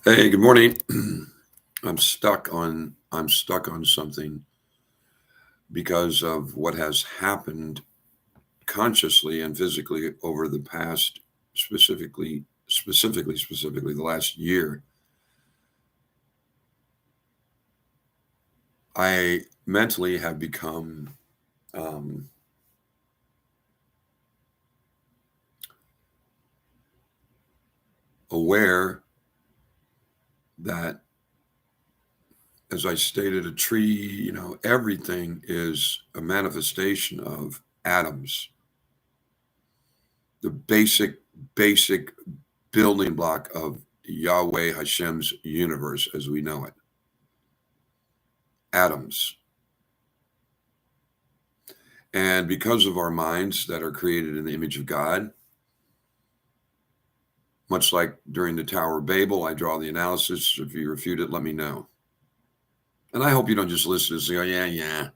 Hey, good morning. I'm stuck on something because of what has happened consciously and physically over the past specifically the last year. I mentally have become um, aware that, as I stated, a tree, everything is a manifestation of atoms, the basic building block of Yahweh Hashem's universe as we know it. Atoms. And because of our minds that are created in the image of God, much like during the Tower of Babel, I draw the analysis. If you refute it, let me know. And I hope you don't just listen and say, oh, yeah,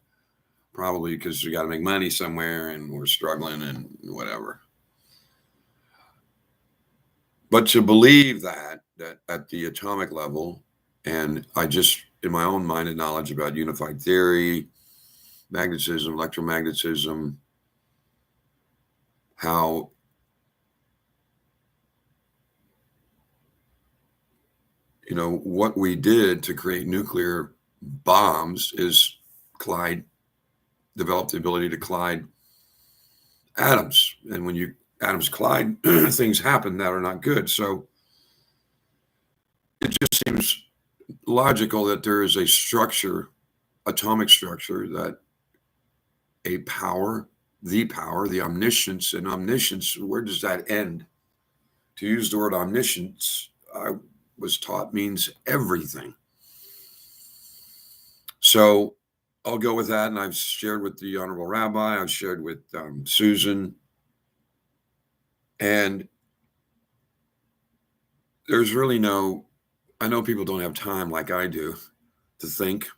probably because you got to make money somewhere and we're struggling and whatever. But to believe that at the atomic level, and I just, in my own mind and knowledge about unified theory, magnetism, electromagnetism, how what we did to create nuclear bombs is collide, develop the ability to collide atoms. And when you atoms collide, things happen that are not good. So it just seems logical that there is a structure, atomic structure, that a power, the omniscience, and omniscience, where does that end? To use the word omniscience, I was taught means everything. So I'll go with that. And I've shared with the Honorable Rabbi, I've shared with Susan. And there's really I know people don't have time like I do to think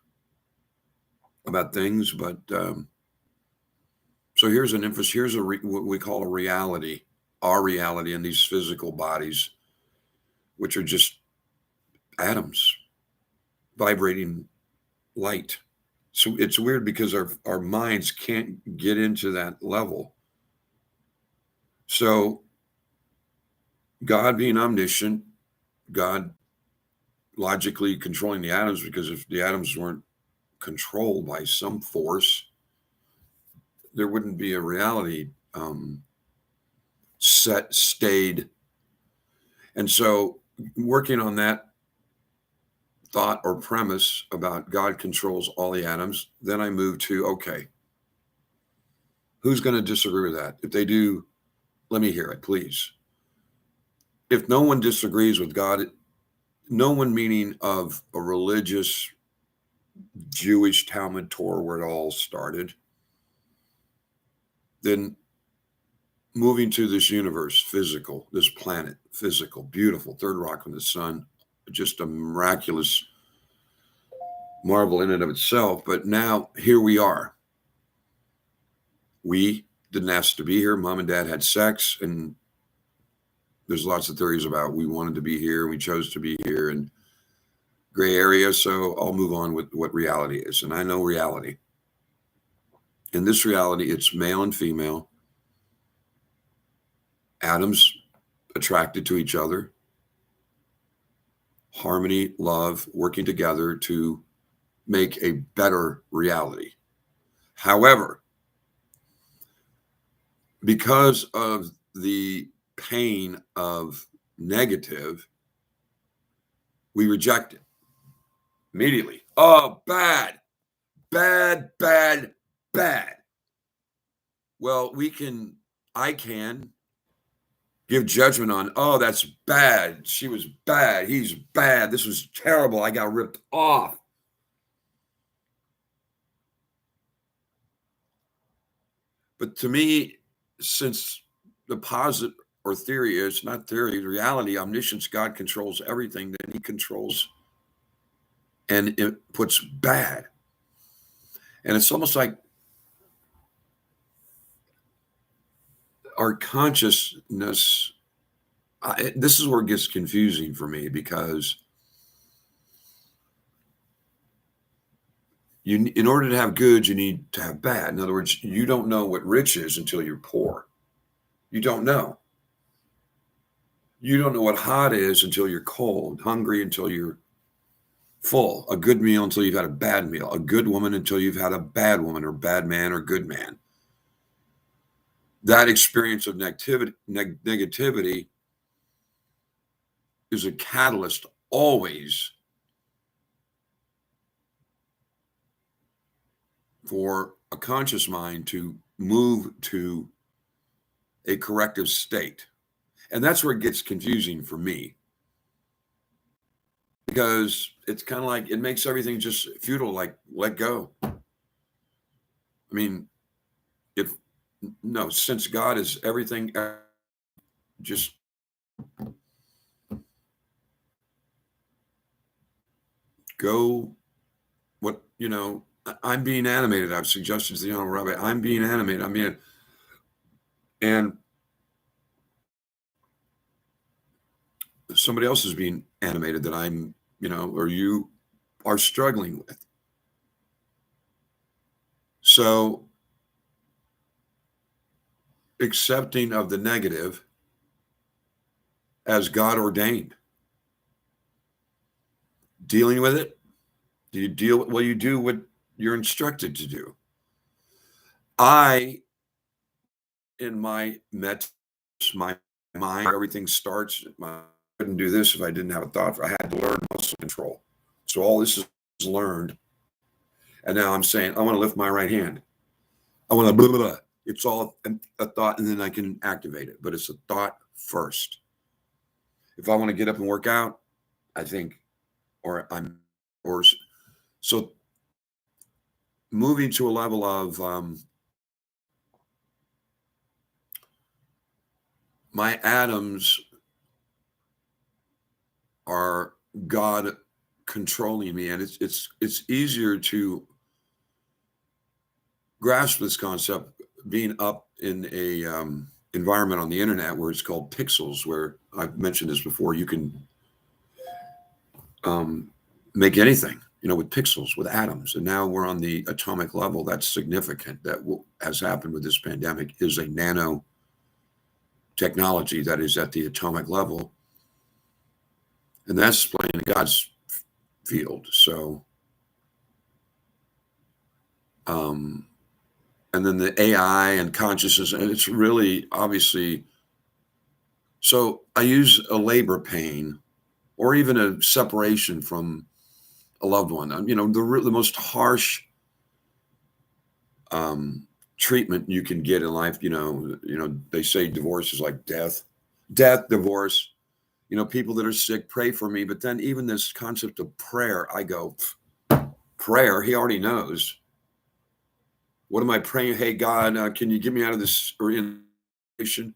about things, but so here's what we call a reality, our reality in these physical bodies, which are just atoms vibrating light. So it's weird because our minds can't get into that level. So God being omniscient, God logically controlling the atoms, because if the atoms weren't controlled by some force, there wouldn't be a reality stayed. And so working on that thought or premise about God controls all the atoms, then I move to, okay, who's going to disagree with that? If they do, let me hear it, please. If no one disagrees with God, no one meaning of a religious Jewish Talmud Torah where it all started, then moving to this universe, physical, this planet, physical, beautiful, third rock from the sun, just a miraculous marvel in and of itself. But now here we are. We didn't ask to be here. Mom and dad had sex, and there's lots of theories about we wanted to be here, we chose to be here, and gray area. So I'll move on with what reality is. And I know reality. In this reality, it's male and female, atoms attracted to each other, harmony, love, working together to make a better reality. However, because of the pain of negative, we reject it immediately. Oh, bad, bad, bad, bad. Well, I can give judgment on, oh, that's bad. She was bad. He's bad. This was terrible. I got ripped off. But to me, since the posit or theory is not theory, reality, omniscience, God controls everything, then he controls and it puts bad. And it's almost like our consciousness, this is where it gets confusing for me, because in order to have good, you need to have bad. In other words, you don't know what rich is until you're poor. You don't know. You don't know what hot is until you're cold, hungry until you're full, a good meal until you've had a bad meal, a good woman until you've had a bad woman, or bad man or good man. That experience of negativity is a catalyst always for a conscious mind to move to a corrective state. And that's where it gets confusing for me, because it's kind of like it makes everything just futile, like let go. I mean, if no, since God is everything, just go. What, I'm being animated. I've suggested to the Honorable Rabbi, I'm being animated. I mean, and somebody else is being animated that I'm, or you are struggling with. So accepting of the negative as God ordained, dealing with it. Do you deal? Well, you do what you're instructed to do. In my my mind, everything starts. I couldn't do this if I didn't have a thought. I had to learn muscle control. So all this is learned. And now I'm saying, I want to lift my right hand. I want to blah, blah, blah. It's all a thought, and then I can activate it. But it's a thought first. If I want to get up and work out, I think, so moving to a level of my atoms are God controlling me, and it's easier to grasp this concept being up in a environment on the internet where it's called pixels, where I've mentioned this before. You can make anything, with pixels, with atoms, and now we're on the atomic level. That's significant. That what has happened with this pandemic is a nano technology that is at the atomic level, and that's playing in God's field. So, and then the AI and consciousness, and it's really obviously. So I use a labor pain, or even a separation from a loved one. The most harsh treatment you can get in life. They say divorce is like death, divorce. People that are sick, pray for me. But then even this concept of prayer, I go, prayer, he already knows. What am I praying? Hey, God, can you get me out of this orientation?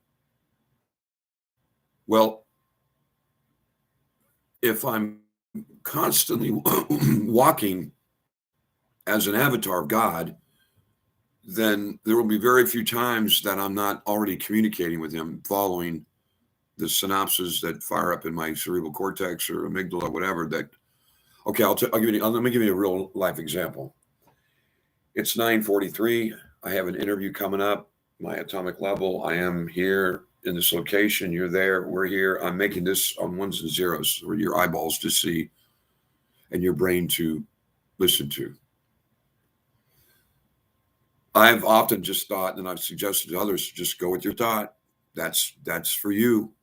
Well, if I'm constantly walking as an avatar of God, then there will be very few times that I'm not already communicating with him, following the synapses that fire up in my cerebral cortex or amygdala, whatever. Okay, let me give you a real life example. It's 9:43. I have an interview coming up, my atomic level. I am here in this location. You're there. We're here. I'm making this on ones and zeros for your eyeballs to see and your brain to listen to. I've often just thought, and I've suggested to others, just go with your thought. That's for you.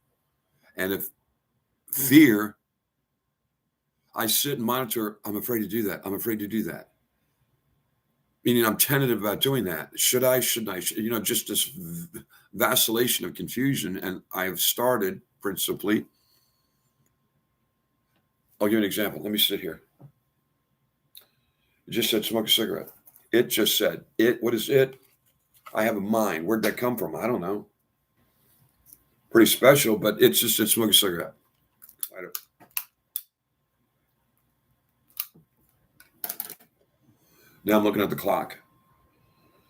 And if fear, I sit and monitor, I'm afraid to do that. I'm afraid to do that. Meaning I'm tentative about doing that. Should I? Shouldn't I? Just this vacillation of confusion. And I have started principally. I'll give you an example. Let me sit here. It just said smoke a cigarette. It just said it. What is it? I have a mind. Where'd that come from? I don't know. Pretty special, but it's just said smoke a cigarette. I don't. Now I'm looking at the clock.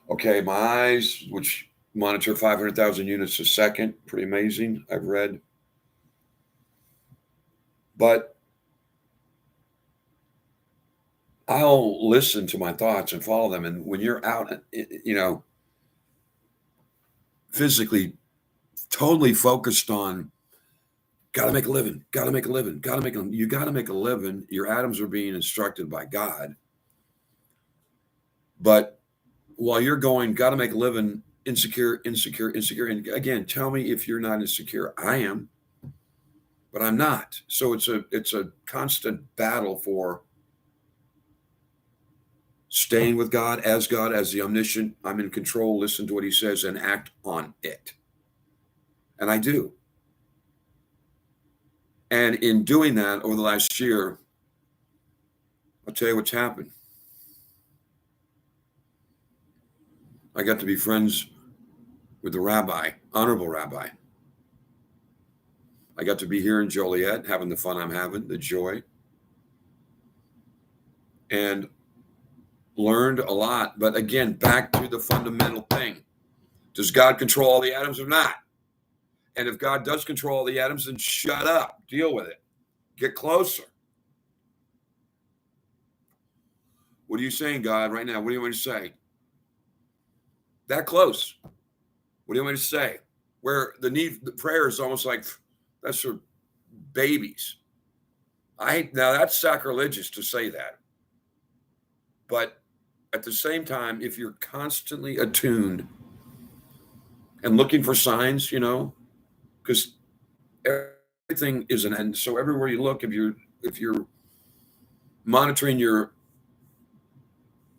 Okay, my eyes, which monitor 500,000 units a second, pretty amazing. I've read. But I'll listen to my thoughts and follow them. And when you're out, physically totally focused on got to make a living, got to make a living, got to make a, you got to make a living. Your atoms are being instructed by God. But while you're going, got to make a living, insecure, insecure, insecure. And again, tell me if you're not insecure. I am, but I'm not. So it's a constant battle for staying with God, as the omniscient. I'm in control, listen to what he says and act on it. And I do. And in doing that over the last year, I'll tell you what's happened. I got to be friends with the rabbi, honorable rabbi. I got to be here in Joliet, having the fun I'm having, the joy, and learned a lot. But again, back to the fundamental thing. Does God control all the atoms or not? And if God does control all the atoms, then shut up. Deal with it. Get closer. What are you saying, God, right now? What do you want me to say? That close. What do you want me to say? Where the prayer is almost like that's for babies. Now that's sacrilegious to say that. But at the same time, if you're constantly attuned and looking for signs, because everything is an end. So everywhere you look, if you're monitoring your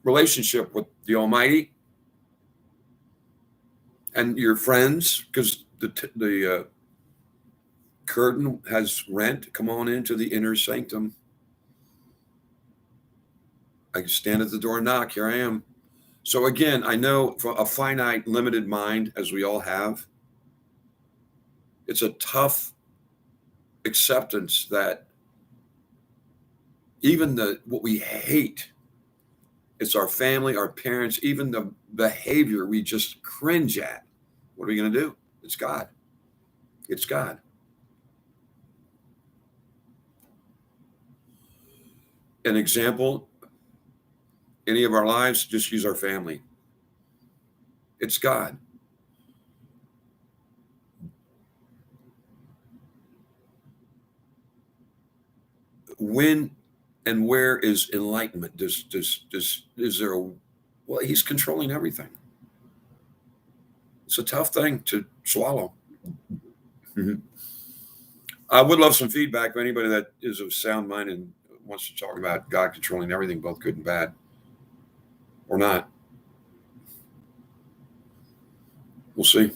relationship with the Almighty and your friends, because the curtain has rent, come on into the inner sanctum. I stand at the door and knock. Here I am. So again, I know for a finite, limited mind, as we all have, it's a tough acceptance that even what we hate, it's our family, our parents, even the behavior we just cringe at. What are we going to do? It's God. It's God. An example, any of our lives, just use our family. It's God. When and where is enlightenment? Is there well, he's controlling everything. It's a tough thing to swallow. Mm-hmm. I would love some feedback from anybody that is of sound mind and wants to talk about God controlling everything, both good and bad, or not. We'll see.